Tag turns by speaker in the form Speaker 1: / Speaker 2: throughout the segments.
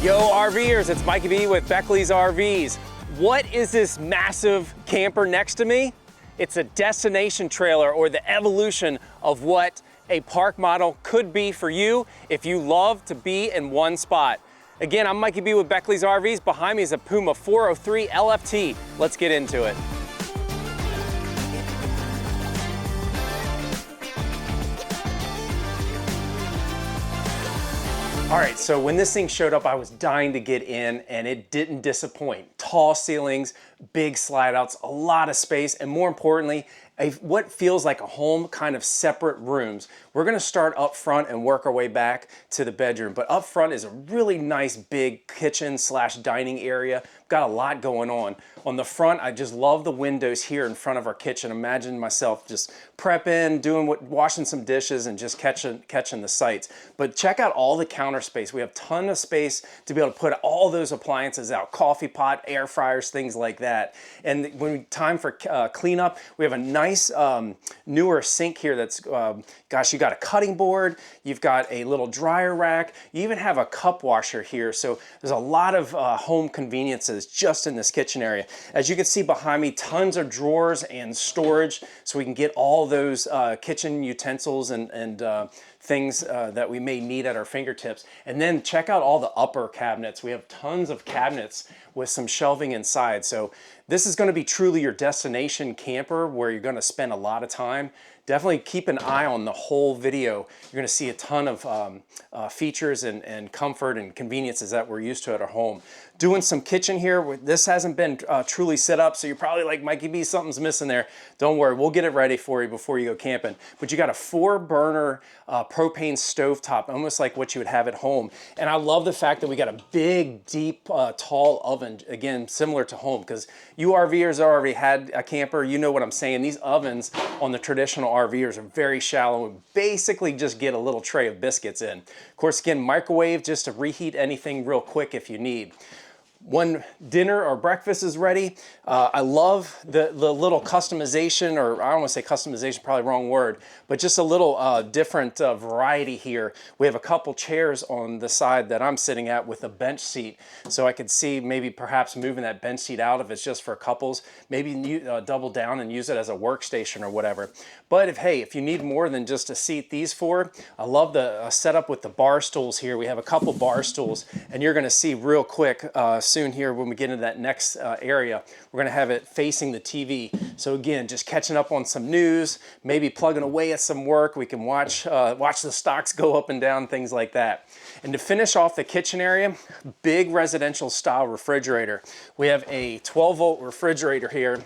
Speaker 1: Yo RVers, it's Mikey B with Beckley's RVs. What is this massive camper next to me? It's a destination trailer, or the evolution of what a park model could be for you if you love to be in one spot. Again, I'm Mikey B with Beckley's RVs. Behind me is a Puma 403LFT. Let's get into it. All right, so when this thing showed up, I was dying to get in, and it didn't disappoint. Tall ceilings, big slide outs, a lot of space, and more importantly, what feels like a home, kind of separate rooms. We're gonna start up front and work our way back to the bedroom, but up front is a really nice big kitchen slash dining area. Got a lot going on. On the front, I just love the windows here in front of our kitchen. Imagine myself just prepping, washing some dishes, and just catching the sights. But check out all the counter space. We have a ton of space to be able to put all those appliances out, coffee pot, air fryers, things like that. And when time for cleanup, we have a nice newer sink here that's, gosh, you got a cutting board, you've got a little dryer rack, you even have a cup washer here. So there's a lot of home conveniences just in this kitchen area. As you can see behind me, tons of drawers and storage, so we can get all those kitchen utensils and things that we may need at our fingertips. And then check out all the upper cabinets. We have tons of cabinets with some shelving inside. So this is going to be truly your destination camper where you're going to spend a lot of time. Definitely keep an eye on the whole video. You're going to see a ton of features and comfort and conveniences that we're used to at our home. Doing some kitchen here. This hasn't been truly set up, so you're probably like, Mikey B, something's missing there. Don't worry, we'll get it ready for you before you go camping. But you got a 4-burner propane stovetop, almost like what you would have at home. And I love the fact that we got a big, deep, tall oven, again, similar to home, because you RVers already had a camper, you know what I'm saying. These ovens on the traditional RVers are very shallow and basically just get a little tray of biscuits in. Of course, again, microwave just to reheat anything real quick if you need. When dinner or breakfast is ready, I love the little customization, or I don't want to say customization, probably the wrong word, but just a little different variety here. We have a couple chairs on the side that I'm sitting at with a bench seat, so I could see maybe perhaps moving that bench seat out if it's just for couples, maybe double down and use it as a workstation or whatever. But if you need more than just a seat, these four, I love the setup with the bar stools here. We have a couple bar stools, and you're gonna see real quick soon here when we get into that next area, we're gonna have it facing the TV. So again, just catching up on some news, maybe plugging away at some work. We can watch the stocks go up and down, things like that. And to finish off the kitchen area, big residential style refrigerator. We have a 12-volt refrigerator here.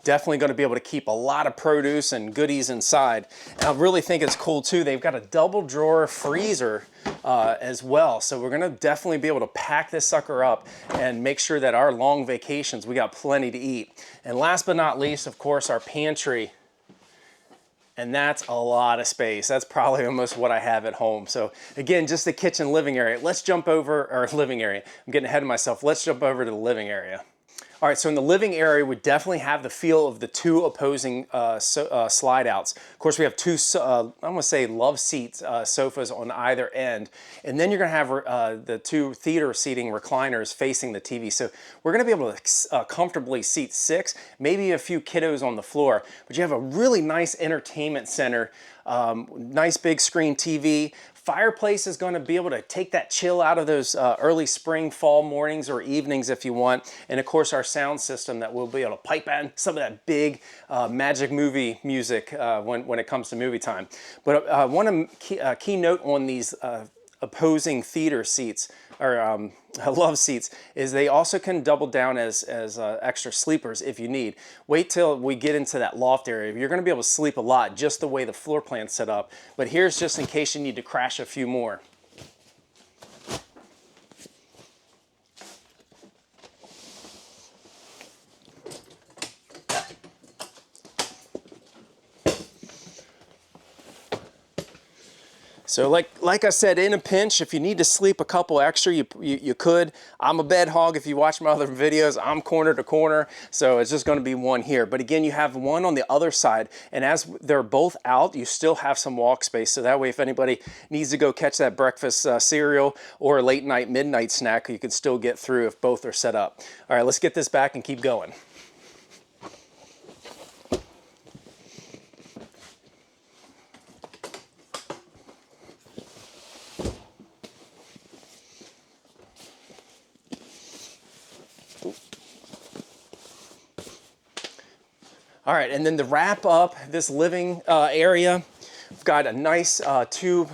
Speaker 1: Definitely going to be able to keep a lot of produce and goodies inside. And I really think it's cool too. They've got a double drawer freezer as well. So we're going to definitely be able to pack this sucker up and make sure that our long vacations, we got plenty to eat. And last but not least, of course, our pantry. And that's a lot of space. That's probably almost what I have at home. So again, just the kitchen living area. Let's jump over our living area. I'm getting ahead of myself. Let's jump over to the living area. All right, so in the living area, we definitely have the feel of the two opposing slide outs. Of course, we have two, I'm gonna say love seats, sofas on either end. And then you're gonna have the two theater seating recliners facing the TV. So we're gonna be able to comfortably seat 6, maybe a few kiddos on the floor, but you have a really nice entertainment center, nice big screen TV. Fireplace is going to be able to take that chill out of those early spring, fall mornings or evenings if you want. And of course, our sound system that we'll be able to pipe in some of that big magic movie music when it comes to movie time. But one key note on these opposing theater seats, or love seats, is they also can double down as extra sleepers if you need. Wait till we get into that loft area. You're going to be able to sleep a lot just the way the floor plan's set up. But here's just in case you need to crash a few more. So like like I said, in a pinch, if you need to sleep a couple extra, you could. I'm a bed hog. If you watch my other videos, I'm corner to corner, so it's just going to be one here. But again, you have one on the other side, and as they're both out, you still have some walk space, so that way if anybody needs to go catch that breakfast cereal or a late night, midnight snack, you can still get through if both are set up. All right, let's get this back and keep going. All right, and then to wrap up this living area, we've got a nice two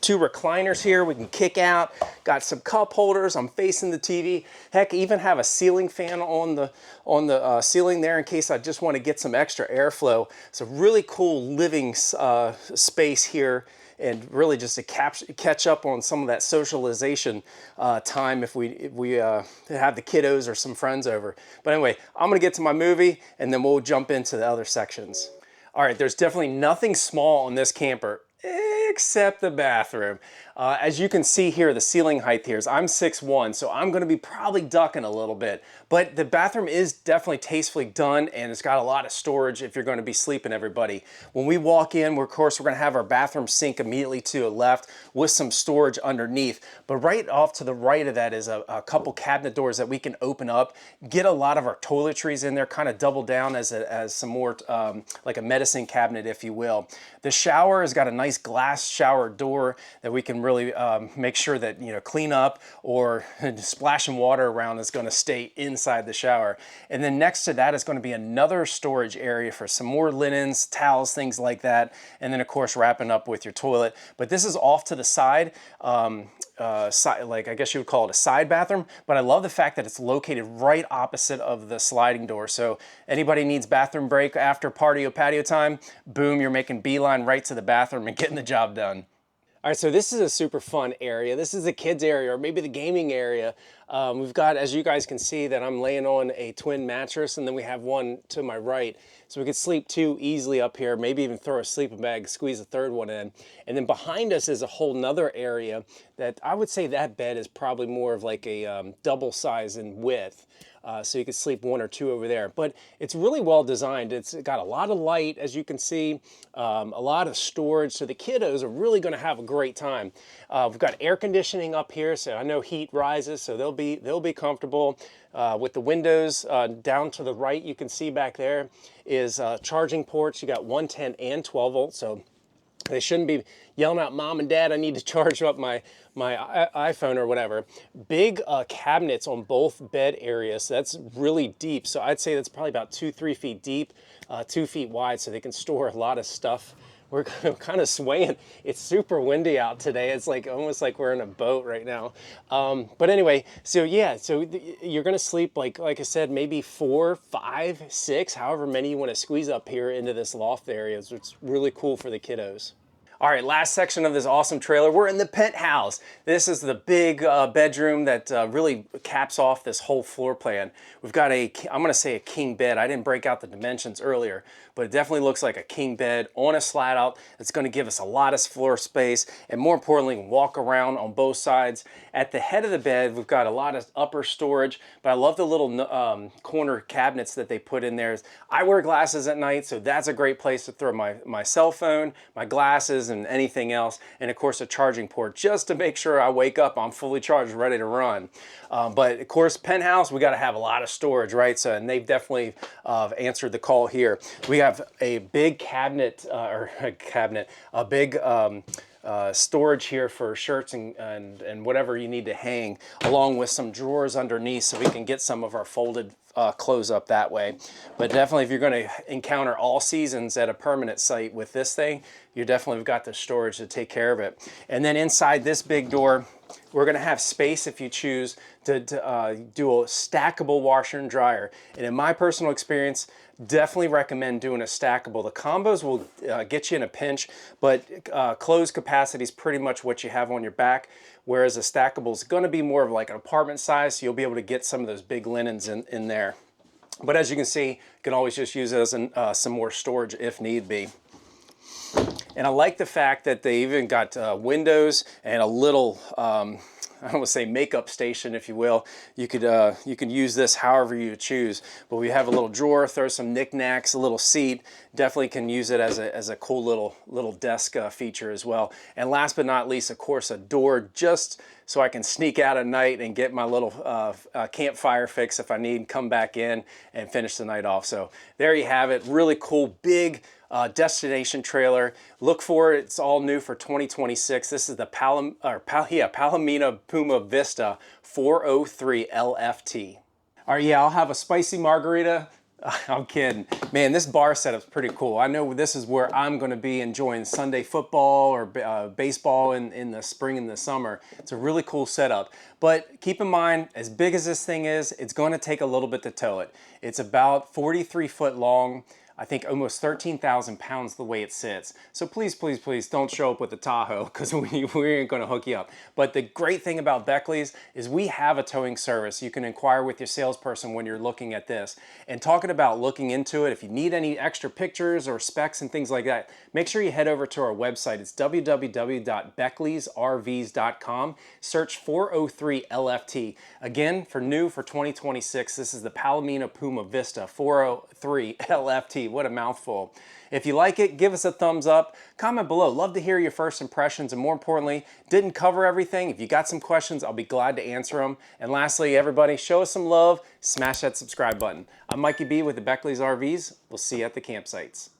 Speaker 1: recliners here we can kick out. Got some cup holders. I'm facing the TV. Heck, even have a ceiling fan on the ceiling there in case I just want to get some extra airflow. It's a really cool living space here, and really just to catch up on some of that socialization time if we have the kiddos or some friends over. But anyway, I'm gonna get to my movie and then we'll jump into the other sections. All right, there's definitely nothing small on this camper except the bathroom. As you can see here, the ceiling height here is I'm 6'1", so I'm gonna be probably ducking a little bit. But the bathroom is definitely tastefully done, and it's got a lot of storage if you're gonna be sleeping, everybody. When we walk in, of course, we're gonna have our bathroom sink immediately to the left with some storage underneath. But right off to the right of that is a couple cabinet doors that we can open up, get a lot of our toiletries in there, kind of double down as some more, like a medicine cabinet, if you will. The shower has got a nice glass shower door that we can really make sure that, you know, clean up or splashing water around is going to stay inside the shower. And then next to that is going to be another storage area for some more linens, towels, things like that. And then of course wrapping up with your toilet. But this is off to the side. Like I guess you would call it a side bathroom, but I love the fact that it's located right opposite of the sliding door. So anybody needs bathroom break after party or patio time, boom, you're making beeline right to the bathroom and getting the job done. All right, so this is a super fun area. This is the kids area or maybe the gaming area. We've got, as you guys can see, that I'm laying on a twin mattress, and then we have one to my right. So we could sleep two easily up here, maybe even throw a sleeping bag, squeeze a third one in. And then behind us is a whole nother area that I would say that bed is probably more of like a double size in width. So you could sleep one or two over there. But it's really well designed. It's got a lot of light, as you can see, a lot of storage. So the kiddos are really going to have a great time. We've got air conditioning up here, so I know heat rises, so they'll be comfortable. With the windows down to the right, you can see back there is charging ports. You got 110 and 12 volts, so they shouldn't be yelling out, "Mom and Dad, I need to charge up my iPhone," or whatever. Big cabinets on both bed areas. So that's really deep. So I'd say that's probably about 2-3 feet deep, 2 feet wide, so they can store a lot of stuff. We're kind of swaying. It's super windy out today. It's like almost like we're in a boat right now. But anyway, so yeah, so you're gonna sleep like I said, maybe 4, 5, 6, however many you want to squeeze up here into this loft area. So it's really cool for the kiddos. All right, last section of this awesome trailer. We're in the penthouse. This is the big bedroom that really caps off this whole floor plan. We've got I'm gonna say a king bed. I didn't break out the dimensions earlier, but it definitely looks like a king bed on a slide out. It's gonna give us a lot of floor space, and more importantly, walk around on both sides. At the head of the bed, we've got a lot of upper storage, but I love the little corner cabinets that they put in there. I wear glasses at night, so that's a great place to throw my cell phone, my glasses, and anything else, and of course a charging port just to make sure I wake up, I'm fully charged, ready to run. But of course, penthouse, we got to have a lot of storage, right? So, and they've definitely answered the call here. We have a big cabinet, a big storage here for shirts and whatever you need to hang, along with some drawers underneath so we can get some of our folded clothes up that way. But definitely, if you're going to encounter all seasons at a permanent site with this thing, you definitely got the storage to take care of it. And then inside this big door, we're going to have space if you choose to do a stackable washer and dryer. And in my personal experience, definitely recommend doing a stackable. The combos will get you in a pinch, but clothes capacity is pretty much what you have on your back, whereas a stackable is going to be more of like an apartment size, so you'll be able to get some of those big linens in there. But as you can see, you can always just use it as some more storage if need be. And I like the fact that they even got windows and a little, I don't want to say makeup station, if you will. You can use this however you choose. But we have a little drawer, throw some knickknacks, a little seat. Definitely can use it as a cool little desk feature as well. And last but not least, of course, a door just so I can sneak out at night and get my little campfire fix if I need, come back in and finish the night off. So there you have it. Really cool, big destination trailer. Look for it. It's all new for 2026. This is the Palomino Puma Vista 403 LFT. All right, yeah, I'll have a spicy margarita. I'm kidding. Man, this bar setup's pretty cool. I know this is where I'm going to be enjoying Sunday football or baseball in the spring and the summer. It's a really cool setup. But keep in mind, as big as this thing is, it's going to take a little bit to tow it. It's about 43 foot long. I think almost 13,000 pounds the way it sits. So please, please, please don't show up with the Tahoe because we ain't gonna hook you up. But the great thing about Beckley's is we have a towing service. You can inquire with your salesperson when you're looking at this. And talking about looking into it, if you need any extra pictures or specs and things like that, make sure you head over to our website. It's www.beckleysrvs.com. Search 403 LFT. Again, for 2026, this is the Palomino Puma Vista 403 LFT. What a mouthful. If you like it, give us a thumbs up. Comment below. Love to hear your first impressions, and more importantly, didn't cover everything. If you got some questions, I'll be glad to answer them. And lastly, everybody, show us some love. Smash that subscribe button. I'm Mikey B with the Beckley's RVs. We'll see you at the campsites.